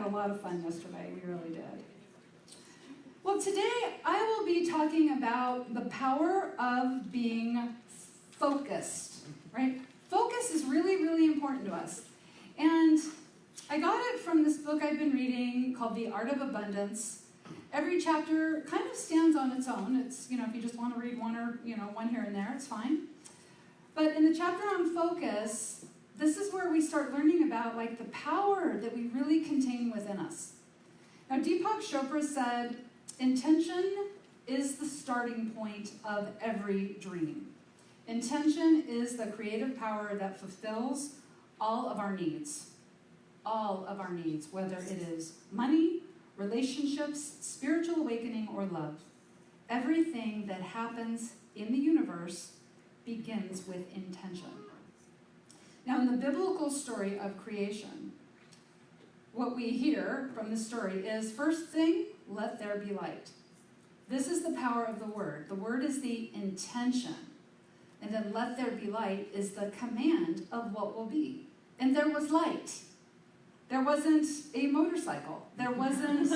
a lot of fun yesterday. We really did. Well, today I will be talking about the power of being focused, right? Focus is really, really important to us. And I got it from this book I've been reading called The Art of Abundance. Every chapter kind of stands on its own. It's, if you just want to read one or, one here and there, it's fine. But in the chapter on focus, this is where we start learning about the power that we really contain within us. Now, Deepak Chopra said, intention is the starting point of every dream. Intention is the creative power that fulfills all of our needs. All of our needs, whether it is money, relationships, spiritual awakening, or love. Everything that happens in the universe begins with intention. Now, in the biblical story of creation, what we hear from this story is, first thing, let there be light. This is the power of the word. The word is the intention. And then let there be light is the command of what will be. And there was light. There wasn't a motorcycle. There wasn't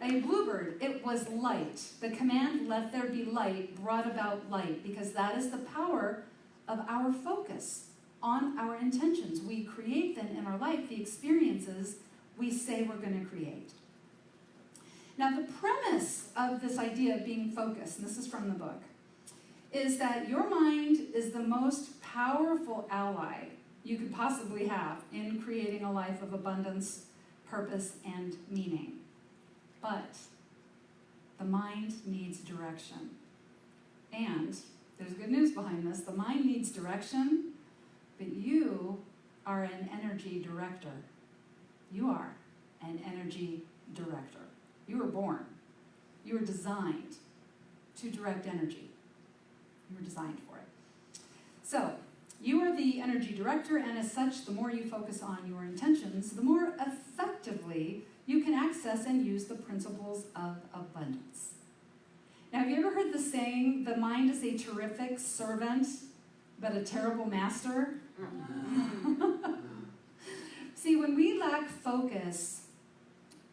a bluebird. It was light. The command, let there be light, brought about light, because that is the power of our focus on our intentions. We create then in our life the experiences we say we're going to create. Now, the premise of this idea of being focused, and this is from the book, is that your mind is the most powerful ally you could possibly have in creating a life of abundance, purpose, and meaning. But the mind needs direction. And there's good news behind this. The mind needs direction, but you are an energy director. You are an energy director. You were born. You were designed to direct energy. You were designed for it. So, you are the energy director, and as such, the more you focus on your intentions, the more effectively you can access and use the principles of abundance. Now, have you ever heard the saying, the mind is a terrific servant, but a terrible master? See, when we lack focus,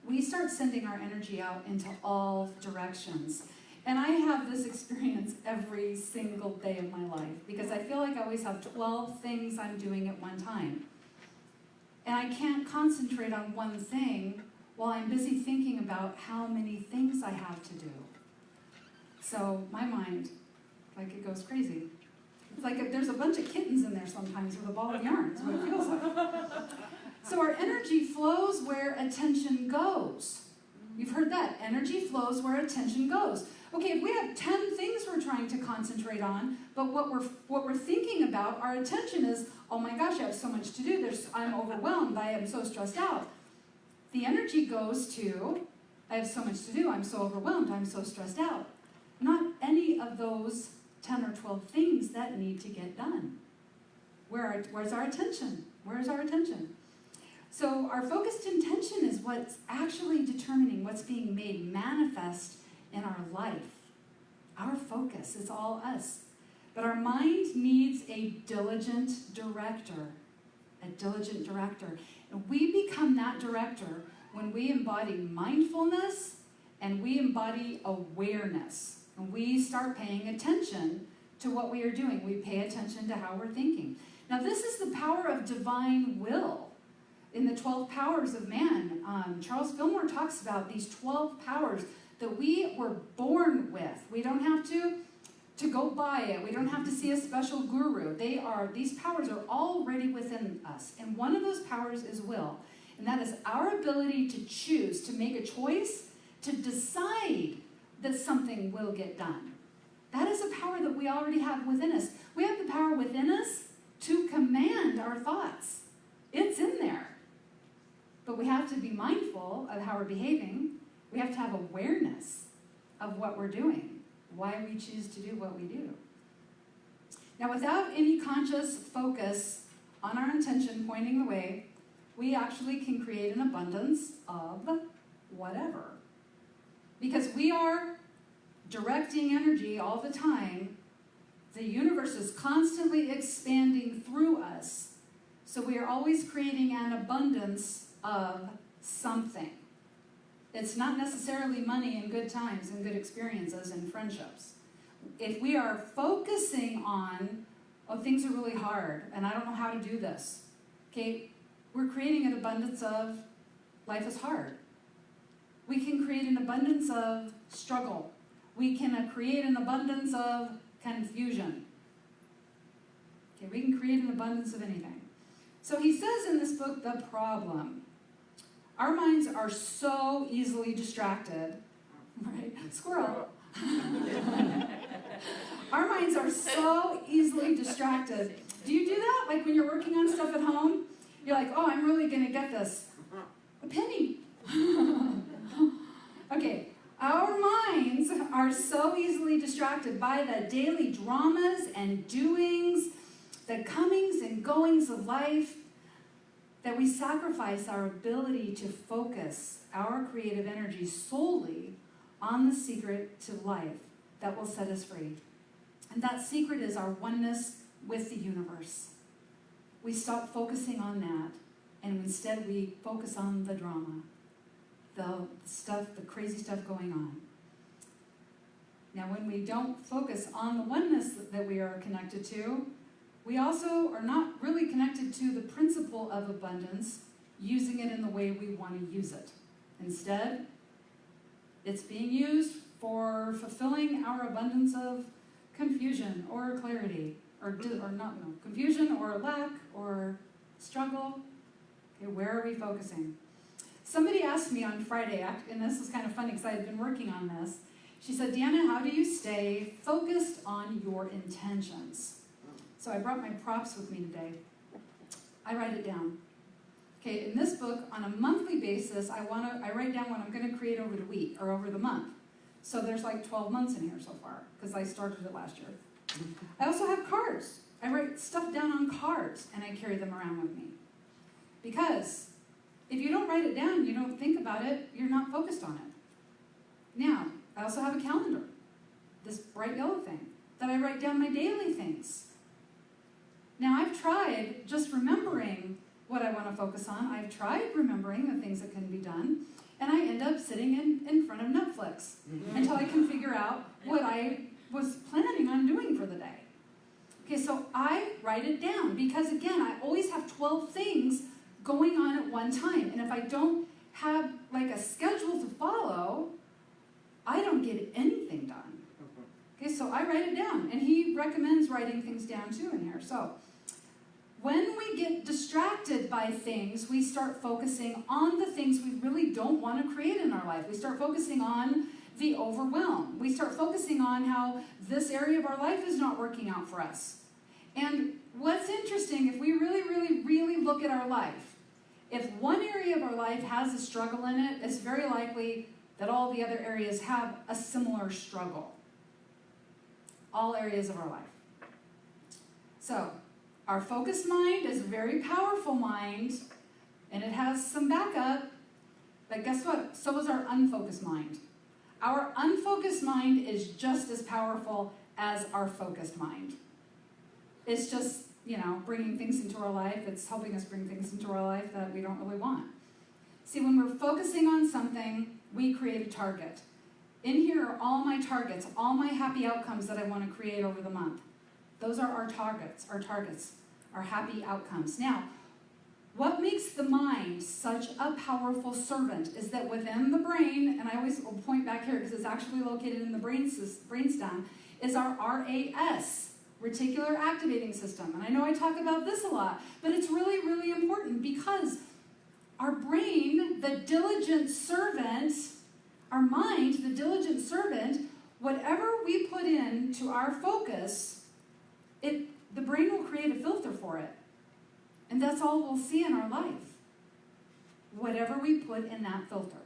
we start sending our energy out into all directions. And I have this experience every single day of my life because I feel like I always have 12 things I'm doing at one time. And I can't concentrate on one thing while I'm busy thinking about how many things I have to do. So my mind, it goes crazy. It's like if there's a bunch of kittens in there sometimes with a ball of yarn, is what it feels like. So our energy flows where attention goes. You've heard that. Energy flows where attention goes. Okay, if we have 10 things we're trying to concentrate on, but what we're thinking about, our attention is, oh my gosh, I have so much to do. I'm overwhelmed. I am so stressed out. The energy goes to, I have so much to do. I'm so overwhelmed. I'm so stressed out. Not any of those 10 or 12 things that need to get done. Where's our attention? Where's our attention? So our focused intention is what's actually determining what's being made manifest in our life. Our focus is all us. But our mind needs a diligent director. A diligent director. And we become that director when we embody mindfulness and we embody awareness. And we start paying attention to what we are doing. We pay attention to how we're thinking. Now, this is the power of divine will. In the 12 powers of man, Charles Fillmore talks about these 12 powers that we were born with. We don't have to go buy it. We don't have to see a special guru. These powers are already within us. And one of those powers is will. And that is our ability to choose, to make a choice, to decide that something will get done. That is a power that we already have within us. We have the power within us to command our thoughts. It's in there. But we have to be mindful of how we're behaving. We have to have awareness of what we're doing, why we choose to do what we do. Now, without any conscious focus on our intention pointing the way, we actually can create an abundance of whatever. Because we are directing energy all the time, the universe is constantly expanding through us. So we are always creating an abundance of something. It's not necessarily money and good times and good experiences and friendships. If we are focusing on, oh, things are really hard and I don't know how to do this, okay, we're creating an abundance of life is hard. We can create an abundance of struggle. We can create an abundance of confusion. Okay, we can create an abundance of anything. So he says in this book, the problem. Our minds are so easily distracted, right? Squirrel. Our minds are so easily distracted. Do you do that? Like when you're working on stuff at home, you're like, oh, I'm really going to get this. A penny. Okay, our minds are so easily distracted by the daily dramas and doings, the comings and goings of life, that we sacrifice our ability to focus our creative energy solely on the secret to life that will set us free. And that secret is our oneness with the universe. We stop focusing on that, and instead we focus on the drama, the stuff, the crazy stuff going on. Now, when we don't focus on the oneness that we are connected to, we also are not really connected to the principle of abundance, using it in the way we want to use it. Instead, it's being used for fulfilling our abundance of confusion or clarity, confusion or lack or struggle. Okay, where are we focusing? Somebody asked me on Friday, and this was kind of funny because I had been working on this. She said, Deanna, how do you stay focused on your intentions? So I brought my props with me today. I write it down. Okay, in this book, on a monthly basis, I write down what I'm going to create over the week or over the month. So there's like 12 months in here so far, because I started it last year. I also have cards. I write stuff down on cards, and I carry them around with me. Because if you don't write it down, you don't think about it, you're not focused on it. Now, I also have a calendar, this bright yellow thing, that I write down my daily things. Now, I've tried just remembering what I want to focus on. I've tried remembering the things that can be done, and I end up sitting in front of Netflix until I can figure out what I was planning on doing for the day. Okay, so I write it down because, again, I always have 12 things going on at one time, and if I don't have like a schedule to follow, I don't get anything done. Okay, so I write it down, and he recommends writing things down too in here. So when we get distracted by things, we start focusing on the things we really don't want to create in our life. We start focusing on the overwhelm. We start focusing on how this area of our life is not working out for us. And what's interesting, if we really, really, really look at our life, if one area of our life has a struggle in it, it's very likely that all the other areas have a similar struggle. All areas of our life. So, our focused mind is a very powerful mind, and it has some backup, but guess what? So is our unfocused mind. Our unfocused mind is just as powerful as our focused mind. It's just, bringing things into our life. It's helping us bring things into our life that we don't really want. See, when we're focusing on something, we create a target. In here are all my targets, all my happy outcomes that I want to create over the month. Those are our targets, our happy outcomes. Now, what makes the mind such a powerful servant is that within the brain, and I always will point back here because it's actually located in the brainstem, is our RAS, reticular activating system. And I know I talk about this a lot, but it's really, really important because our brain, the diligent servant, our mind, the diligent servant, whatever we put into our focus, the brain will create a filter for it. And that's all we'll see in our life. Whatever we put in that filter.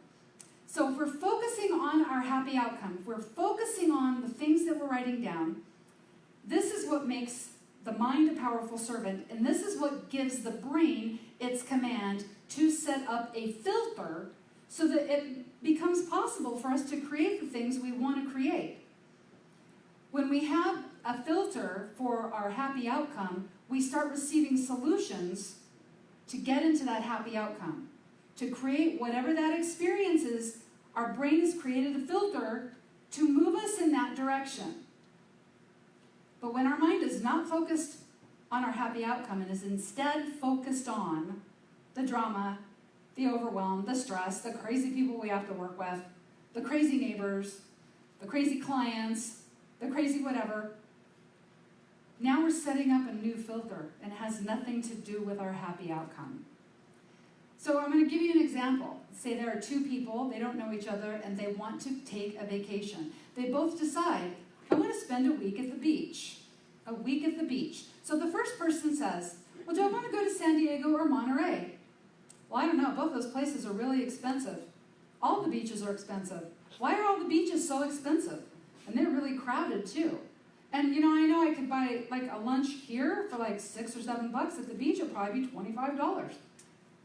So if we're focusing on our happy outcome, if we're focusing on the things that we're writing down, this is what makes the mind a powerful servant, and this is what gives the brain its command to set up a filter so that it becomes possible for us to create the things we want to create. When we have a filter for our happy outcome, we start receiving solutions to get into that happy outcome, to create whatever that experience is, our brain has created a filter to move us in that direction. But when our mind is not focused on our happy outcome and is instead focused on the drama, the overwhelm, the stress, the crazy people we have to work with, the crazy neighbors, the crazy clients, the crazy whatever, now we're setting up a new filter and it has nothing to do with our happy outcome. So I'm going to give you an example. Say there are two people, they don't know each other, and they want to take a vacation. They both decide, I want to spend a week at the beach. A week at the beach. So the first person says, well, do I want to go to San Diego or Monterey? Well, I don't know. Both those places are really expensive. All the beaches are expensive. Why are all the beaches so expensive? And they're really crowded too. And I know I could buy like a lunch here for like $6 or $7 at the beach. It'll probably be $25.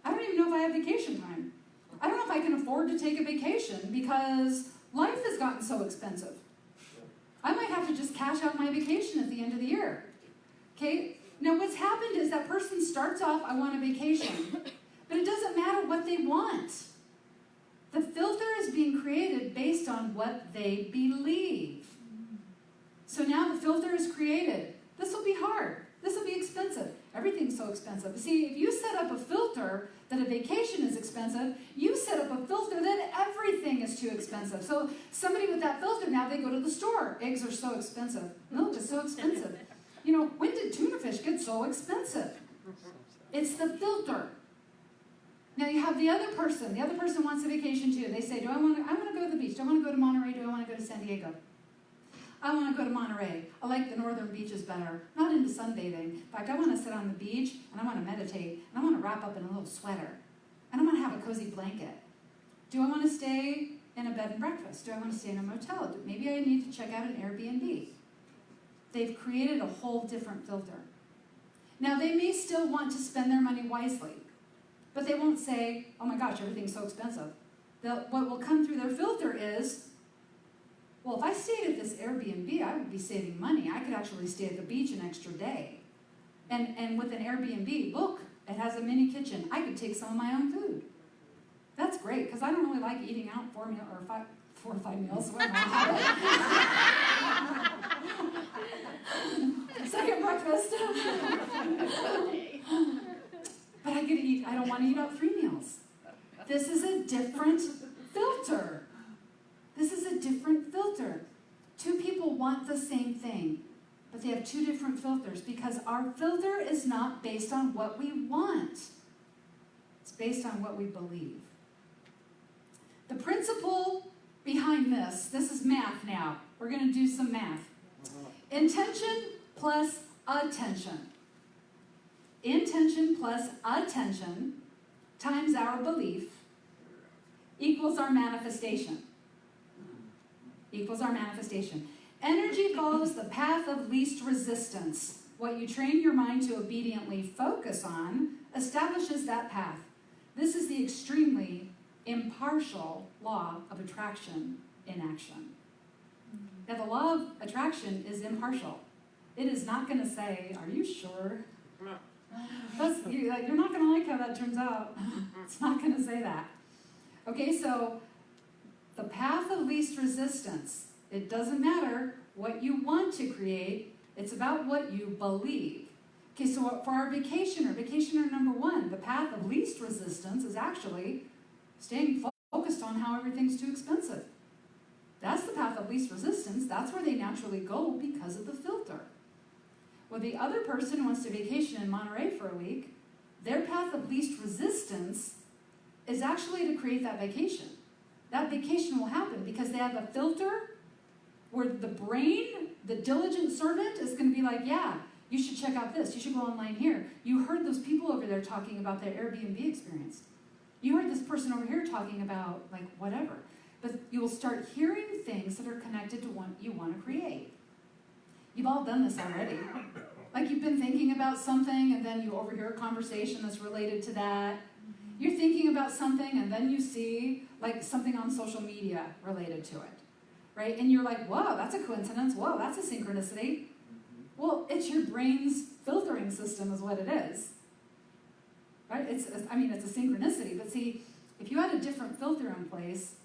I don't even know if I have vacation time. I don't know if I can afford to take a vacation because life has gotten so expensive. I might have to just cash out my vacation at the end of the year. Okay? Now what's happened is that person starts off, I want a vacation. But it doesn't matter what they want. The filter is being created based on what they believe. So now the filter is created. This will be hard. This will be expensive. Everything's so expensive. See, if you set up a filter that a vacation is expensive, you set up a filter that everything is too expensive. So somebody with that filter, now they go to the store. Eggs are so expensive. Milk is so expensive. When did tuna fish get so expensive? It's the filter. Now you have the other person. The other person wants a vacation too. They say, I want to go to the beach. Do I want to go to Monterey? Do I want to go to San Diego? I want to go to Monterey. I like the northern beaches better. Not into sunbathing. In fact, I want to sit on the beach and I want to meditate and I want to wrap up in a little sweater. And I want to have a cozy blanket. Do I want to stay in a bed and breakfast? Do I want to stay in a motel? Maybe I need to check out an Airbnb. They've created a whole different filter. Now, they may still want to spend their money wisely, but they won't say, oh my gosh, everything's so expensive. What will come through their filter is, well, if I stayed at this Airbnb, I would be saving money. I could actually stay at the beach an extra day. And with an Airbnb, look, it has a mini kitchen. I could take some of my own food. That's great, because I don't really like eating out 4 or 5 meals. Second breakfast. But I don't want to eat out 3 meals. This is a different filter. This is a different filter. Two people want the same thing, but they have two different filters because our filter is not based on what we want. It's based on what we believe. The principle behind this is math now. We're going to do some math. Intention plus attention. Intention plus attention times our belief equals our manifestation. Equals our manifestation. Energy follows the path of least resistance. What you train your mind to obediently focus on establishes that path. This is the extremely impartial law of attraction in action. Now, the law of attraction is impartial. It is not going to say, are you sure? You're not going to like how that turns out. It's not going to say that. Okay, so the path of least resistance. It doesn't matter what you want to create. It's about what you believe. Okay, so for our vacationer number 1, the path of least resistance is actually staying focused on how everything's too expensive. That's the path of least resistance. That's where they naturally go because of the filter. Well, the other person who wants to vacation in Monterey for a week, their path of least resistance is actually to create that vacation. That vacation will happen because they have a filter where the brain, the diligent servant, is going to be like, yeah, you should check out this. You should go online here. You heard those people over there talking about their Airbnb experience. You heard this person over here talking about, like, whatever. But you will start hearing things that are connected to what you want to create. You've all done this already. Like, you've been thinking about something, and then you overhear a conversation that's related to that. You're thinking about something, and then you see, like, something on social media related to it, right? And you're like, whoa, that's a coincidence. Whoa, that's a synchronicity. Well, it's your brain's filtering system is what it is, right? It's a synchronicity. But see, If you had a different filter in place,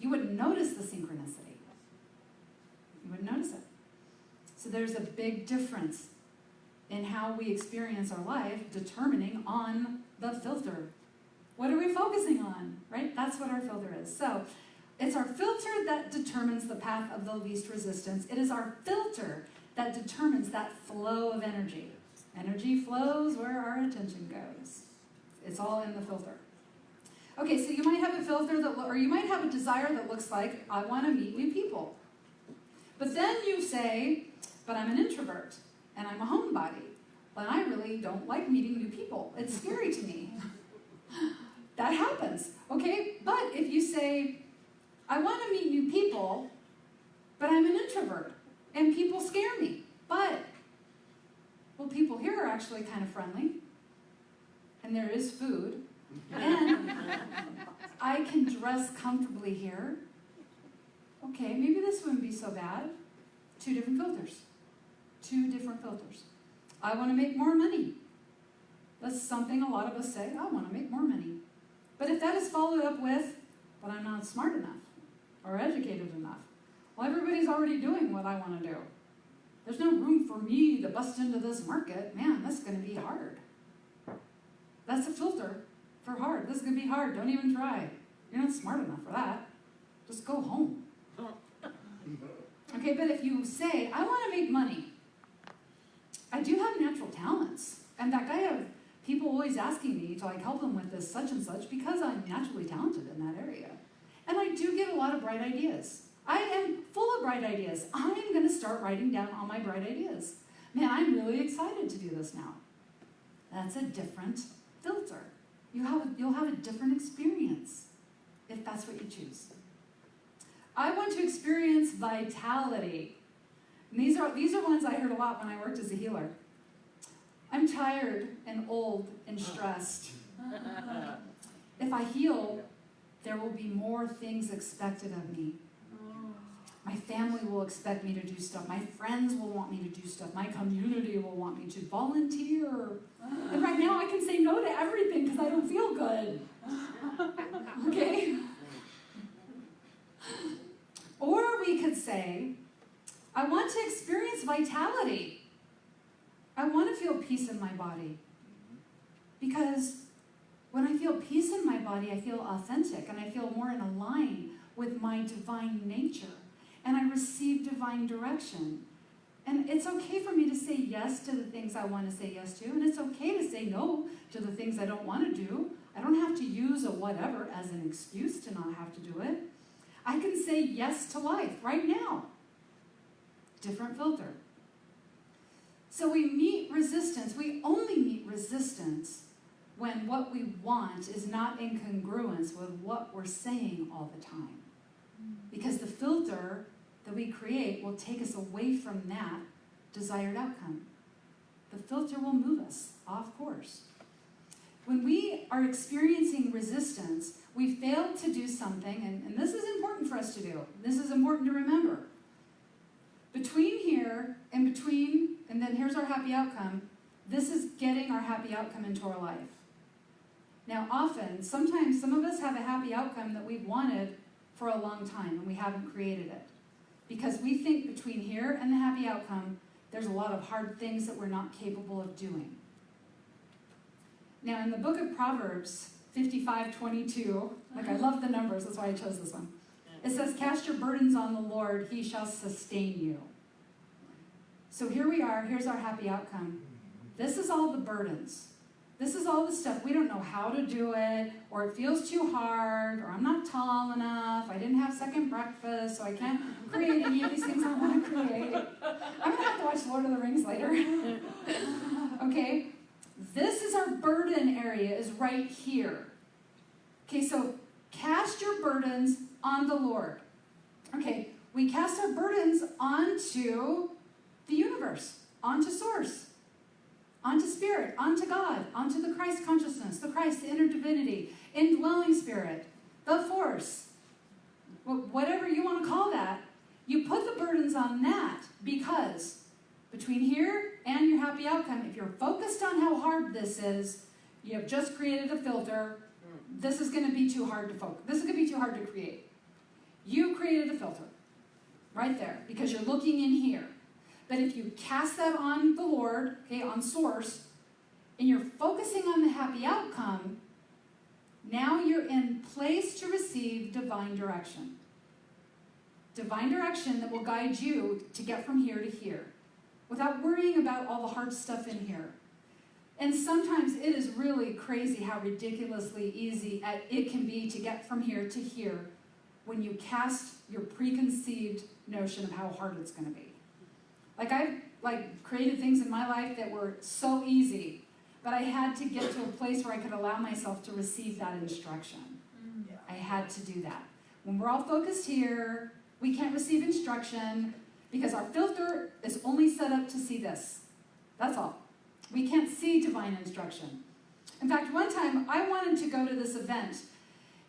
you wouldn't notice the synchronicity. You wouldn't notice it. So there's a big difference in how we experience our life determining on the filter. What are we focusing on, right? That's what our filter is. So it's our filter that determines the path of the least resistance. It is our filter that determines that flow of energy. Energy flows where our attention goes. It's all in the filter. Okay, so you might have a filter or you might have a desire that looks like, I want to meet new people. But then you say, but I'm an introvert and I'm a homebody, but I really don't like meeting new people. It's scary to me. That happens, okay? But if you say, I want to meet new people, but I'm an introvert and people scare me, but, well, people here are actually kind of friendly and there is food and I can dress comfortably here. Okay, maybe this wouldn't be so bad. 2 different filters. 2 different filters. I want to make more money. That's something a lot of us say, I want to make more money. But if that is followed up with, but I'm not smart enough or educated enough, well, everybody's already doing what I want to do. There's no room for me to bust into this market. Man, that's going to be hard. That's a filter for hard. This is going to be hard. Don't even try. You're not smart enough for that. Just go home. Okay, but if you say, I want to make money, I do have natural talents. In fact, I have people always asking me to help them with this such and such because I'm naturally talented in that area. And I do get a lot of bright ideas. I am full of bright ideas. I'm going to start writing down all my bright ideas. Man, I'm really excited to do this now. That's a different filter. You'll have a different experience if that's what you choose. I want to experience vitality. And these are ones I heard a lot when I worked as a healer. I'm tired and old and stressed. If I heal, there will be more things expected of me. My family will expect me to do stuff. My friends will want me to do stuff. My community will want me to volunteer. And right now I can say no to everything because I don't feel good. Okay? Or we could say, I want to experience vitality. I want to feel peace in my body. Because when I feel peace in my body, I feel authentic and I feel more in line with my divine nature. And I receive divine direction. And it's okay for me to say yes to the things I want to say yes to. And it's okay to say no to the things I don't want to do. I don't have to use a whatever as an excuse to not have to do it. I can say yes to life right now. Different filter. So we meet resistance. We only meet resistance when what we want is not in congruence with what we're saying all the time. Because the filter that we create will take us away from that desired outcome. The filter will move us off course. When we are experiencing resistance, we fail to do something, and this is important for us to do. This is important to remember. Between here and then here's our happy outcome, this is getting our happy outcome into our life. Now sometimes some of us have a happy outcome that we've wanted for a long time and we haven't created it. Because we think between here and the happy outcome, there's a lot of hard things that we're not capable of doing. Now in the book of Proverbs 55:22, I love the numbers, that's why I chose this one. It says, cast your burdens on the Lord, he shall sustain you. So here we are, here's our happy outcome. This is all the burdens. This is all the stuff. We don't know how to do it, or it feels too hard, or I'm not tall enough, I didn't have second breakfast, so I can't create any of these things I want to create. I'm going to have to watch Lord of the Rings later. Okay? This is our burden area, is right here. Okay, so cast your burdens on the Lord. Okay, we cast our burdens onto the universe, onto Source, onto Spirit, onto God, onto the Christ consciousness, the Christ, the inner divinity, indwelling Spirit, the Force, whatever you want to call that. You put the burdens on that because between here and your happy outcome, if you're focused on how hard this is, you have just created a filter this is going to be too hard to focus. This is going to be too hard to create. You created a filter right there because you're looking in here. But if you cast that on the Lord, okay, on source, and you're focusing on the happy outcome, now you're in place to receive divine direction. Divine direction that will guide you to get from here to here without worrying about all the hard stuff in here. And sometimes it is really crazy how ridiculously easy it can be to get from here to here when you cast your preconceived notion of how hard it's going to be. I've created things in my life that were so easy, but I had to get to a place where I could allow myself to receive that instruction. Yeah. I had to do that. When we're all focused here, we can't receive instruction because our filter is only set up to see this. That's all. We can't see divine instruction. In fact, one time I wanted to go to this event,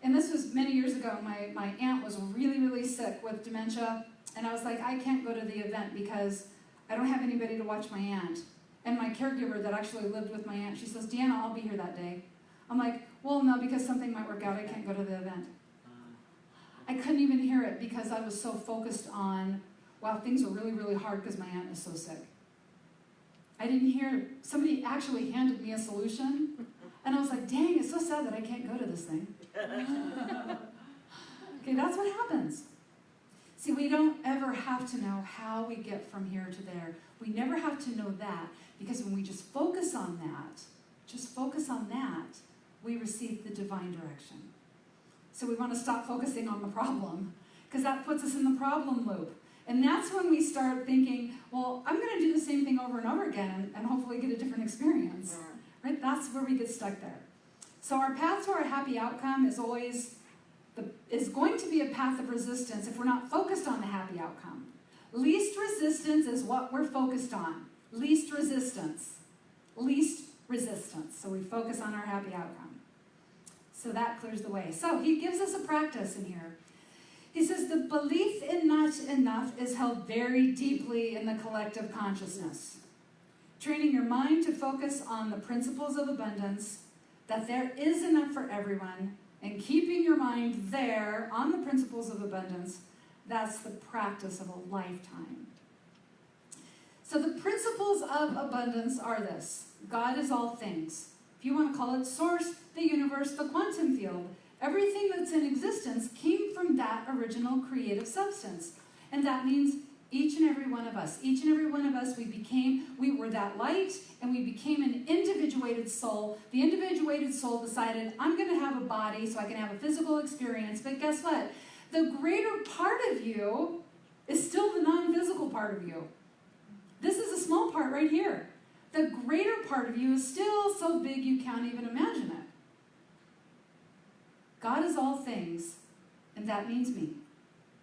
and this was many years ago. My aunt was really, really sick with dementia, and I was like, I can't go to the event because I don't have anybody to watch my aunt. And my caregiver that actually lived with my aunt, she says, Deanna, I'll be here that day. I'm like, well, no, because something might work out. I can't go to the event. I couldn't even hear it because I was so focused on, wow, things are really, really hard because my aunt is so sick. I didn't hear, somebody actually handed me a solution, and I was like, dang, it's so sad that I can't go to this thing. Okay, that's what happens. See, we don't ever have to know how we get from here to there. We never have to know that, because when we just focus on that, we receive the divine direction. So we want to stop focusing on the problem, because that puts us in the problem loop. And that's when we start thinking, well, I'm going to do the same thing over and over again and hopefully get a different experience. Right? That's where we get stuck there. So our path to our happy outcome is always is going to be a path of resistance if we're not focused on the happy outcome. Least resistance is what we're focused on. Least resistance. Least resistance. So we focus on our happy outcome. So that clears the way. So he gives us a practice in here. He says, the belief in not enough is held very deeply in the collective consciousness. Training your mind to focus on the principles of abundance, that there is enough for everyone, and keeping your mind there on the principles of abundance, that's the practice of a lifetime. So the principles of abundance are this. God is all things. If you want to call it source, the universe, the quantum field, everything that's in existence came from that original creative substance. And that means each and every one of us, we were that light, and we became an individuated soul. The individuated soul decided, I'm going to have a body so I can have a physical experience. But guess what? The greater part of you is still the non-physical part of you. This is a small part right here. The greater part of you is still so big you can't even imagine it. God is all things, and that means me.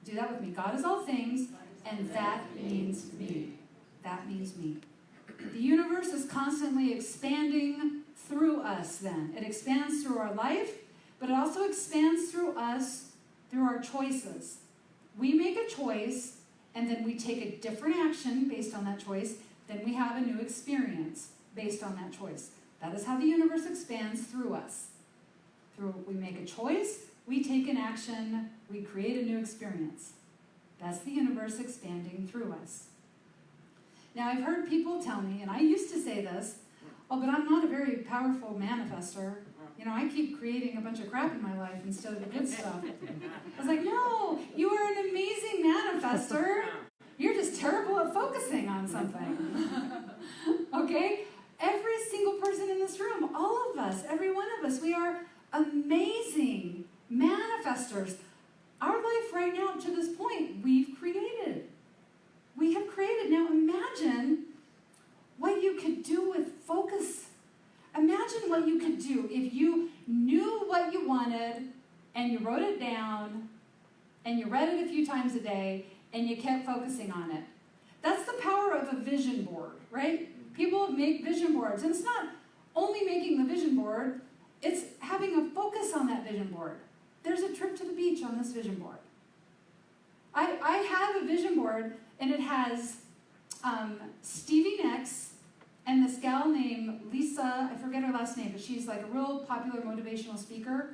Do that with me. God is all things, and that means me. That means me. The universe is constantly expanding through us then. It expands through our life, but it also expands through us through our choices. We make a choice, and then we take a different action based on that choice. Then we have a new experience based on that choice. That is how the universe expands through us. We make a choice, we take an action, we create a new experience. That's the universe expanding through us. Now, I've heard people tell me, and I used to say this, oh, but I'm not a very powerful manifester. You know, I keep creating a bunch of crap in my life instead of the good stuff. I was like, no, you are an amazing manifester. You're just terrible at focusing on something. Okay? Every single person in this room, all of us, every one of us, we are amazing manifestors. Our life right now, to this point, we've created. We have created. Now imagine what you could do with focus. Imagine what you could do if you knew what you wanted and you wrote it down and you read it a few times a day and you kept focusing on it. That's the power of a vision board, right? People make vision boards, and it's not only making the vision board, it's having a focus on that vision board. There's a trip to the beach on this vision board. I have a vision board, and it has Stevie Nicks and this gal named Lisa, I forget her last name, but she's like a real popular motivational speaker.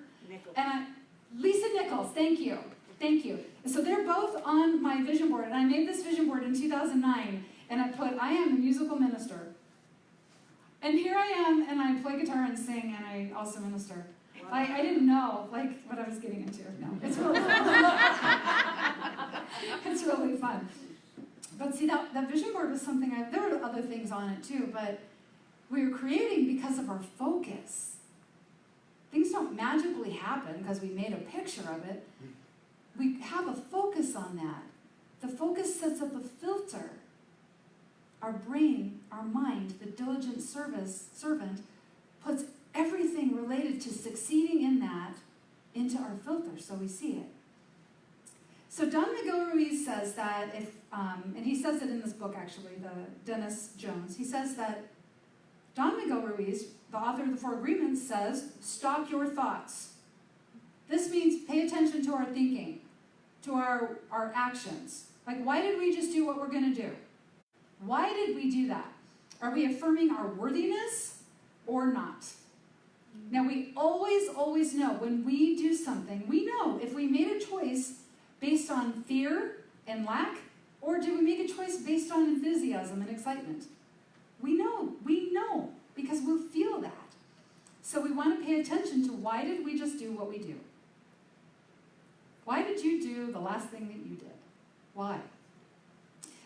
Lisa Nichols, thank you. Thank you. And so they're both on my vision board, and I made this vision board in 2009, and I put, I am a musical minister. And here I am, and I play guitar and sing, and I also minister. Wow. I didn't know, like, what I was getting into. No, it's really fun. It's really fun. But see, that vision board was something, there were other things on it too, but we were creating because of our focus. Things don't magically happen because we made a picture of it. We have a focus on that. The focus sets up a filter. Our brain, our mind, the diligent servant, puts everything related to succeeding in that into our filter so we see it. So Don Miguel Ruiz says that if, and he says it in this book actually, the Dennis Jones, he says that Don Miguel Ruiz, the author of the Four Agreements, says, stalk your thoughts. This means pay attention to our thinking, to our actions. Like, why did we just do what we're going to do? Why did we do that? Are we affirming our worthiness or not? Now, we always know when we do something, we know if we made a choice based on fear and lack, or did we make a choice based on enthusiasm and excitement? We know, because we'll feel that. So we want to pay attention to why did we just do what we do? Why did you do the last thing that you did? Why?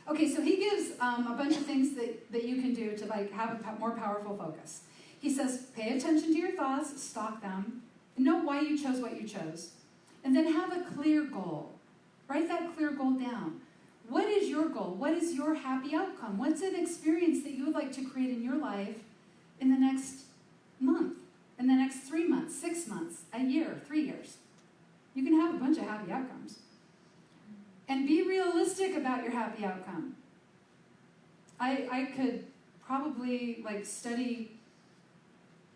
Okay, so he gives a bunch of things that you can do to like have a more powerful focus. He says, pay attention to your thoughts, stalk them, and know why you chose what you chose. And then have a clear goal. Write that clear goal down. What is your goal? What is your happy outcome? What's an experience that you would like to create in your life in the next month, in the next 3 months, 6 months, a year, 3 years? You can have a bunch of happy outcomes. And be realistic about your happy outcome. I could probably like study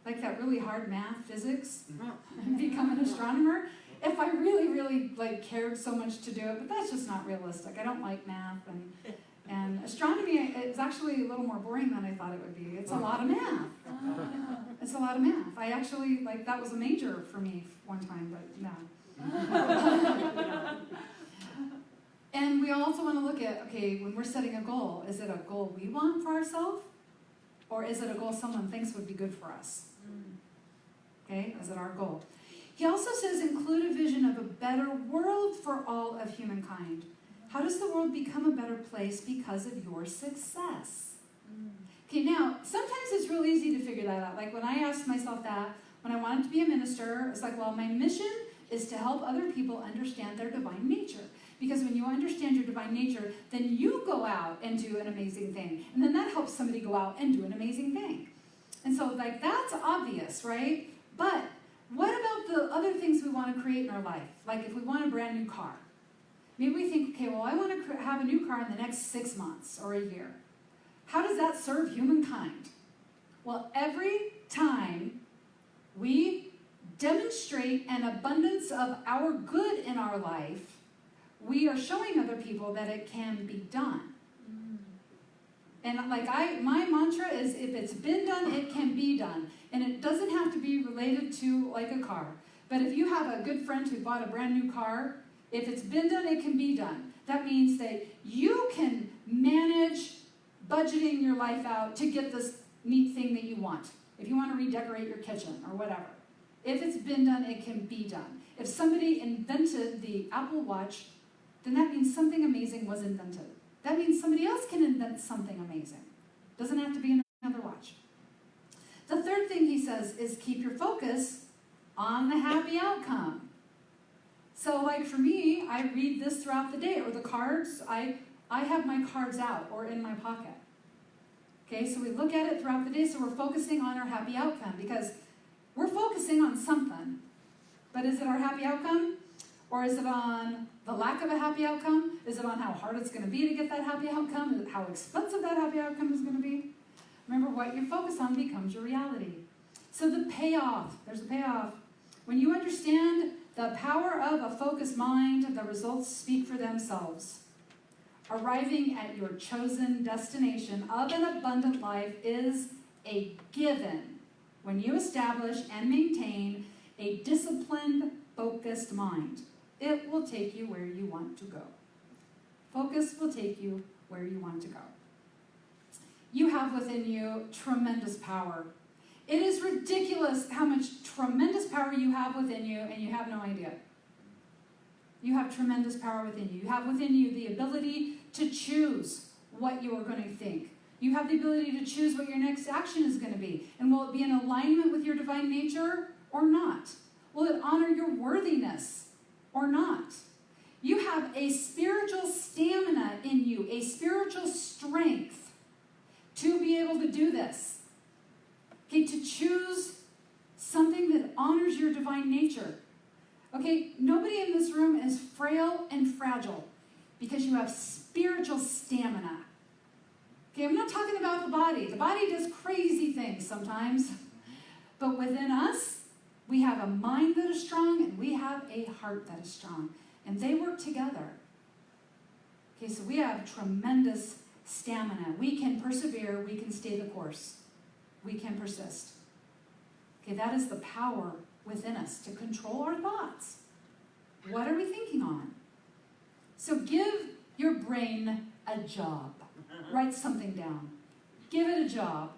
like that really hard math, physics, and become an astronomer if I really like cared so much to do it, but that's just not realistic. I don't like math, and astronomy is actually a little more boring than I thought it would be. It's a lot of math. It's a lot of math. I actually, like, that was a major for me one time, but no. And we also want to look at, okay, when we're setting a goal, is it a goal we want for ourselves? Or is it a goal someone thinks would be good for us? Okay, is it our goal? He also says include a vision of a better world for all of humankind. How does the world become a better place because of your success? Okay, now, sometimes it's real easy to figure that out. Like when I asked myself that, when I wanted to be a minister, it's like, well, my mission is to help other people understand their divine nature. Because when you understand your divine nature, then you go out and do an amazing thing. And then that helps somebody go out and do an amazing thing. And so, like, that's obvious, right? But what about the other things we want to create in our life? Like if we want a brand new car. Maybe we think, okay, well, I want to have a new car in the next 6 months or a year. How does that serve humankind? Well, every time we demonstrate an abundance of our good in our life, we are showing other people that it can be done. And like my mantra is, if it's been done, it can be done. And it doesn't have to be related to like a car. But if you have a good friend who bought a brand new car, if it's been done, it can be done. That means that you can manage budgeting your life out to get this neat thing that you want. If you want to redecorate your kitchen or whatever. If it's been done, it can be done. If somebody invented the Apple Watch, then that means something amazing was invented. That means somebody else can invent something amazing. Doesn't have to be another watch. The third thing he says is keep your focus on the happy outcome. So like for me, I read this throughout the day, or the cards, I have my cards out or in my pocket. Okay, so we look at it throughout the day, so we're focusing on our happy outcome because we're focusing on something. But is it our happy outcome? Or is it on the lack of a happy outcome? Is it on how hard it's going to be to get that happy outcome? Is it how expensive that happy outcome is going to be? Remember, what you focus on becomes your reality. So the payoff, there's a payoff. When you understand the power of a focused mind, the results speak for themselves. Arriving at your chosen destination of an abundant life is a given when you establish and maintain a disciplined, focused mind. It will take you where you want to go. Focus will take you where you want to go. You have within you tremendous power. It is ridiculous how much tremendous power you have within you, and you have no idea. You have tremendous power within you. You have within you the ability to choose what you are going to think. You have the ability to choose what your next action is going to be. And will it be in alignment with your divine nature or not? Will it honor your worthiness or not? You have a spiritual stamina in you, a spiritual strength to be able to do this. Okay, to choose something that honors your divine nature. Okay, nobody in this room is frail and fragile because you have spiritual stamina. Okay, I'm not talking about the body. The body does crazy things sometimes. But within us, we have a mind that is strong and we have a heart that is strong. And they work together. Okay, so we have tremendous stamina. We can persevere. We can stay the course. We can persist. Okay, that is the power within us to control our thoughts. What are we thinking on? So give your brain a job. Write something down. Give it a job.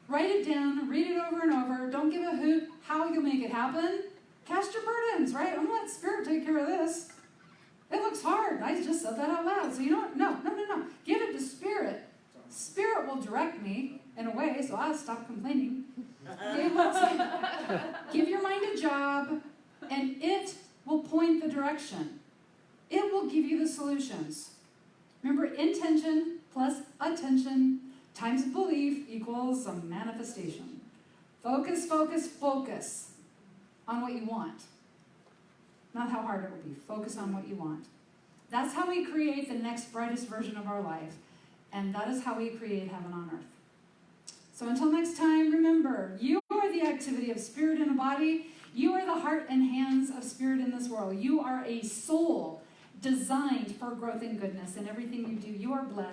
Write it down. Read it over and over. Don't give a hoot how you'll make it happen. Cast your burdens, right? I'm going to let Spirit take care of this. It looks hard. I just said that out loud. So you know what? No. Give it to Spirit. Spirit will direct me in a way, so I'll stop complaining. Give your mind a job, and it will point the direction. It will give you the solutions. Remember, intention plus attention times belief equals a manifestation. Focus, focus, focus on what you want. Not how hard it will be. Focus on what you want. That's how we create the next brightest version of our life. And that is how we create heaven on earth. So until next time, remember, you are the activity of spirit in a body. You are the heart and hands of spirit in this world. You are a soul designed for growth and goodness. In everything you do, you are blessed.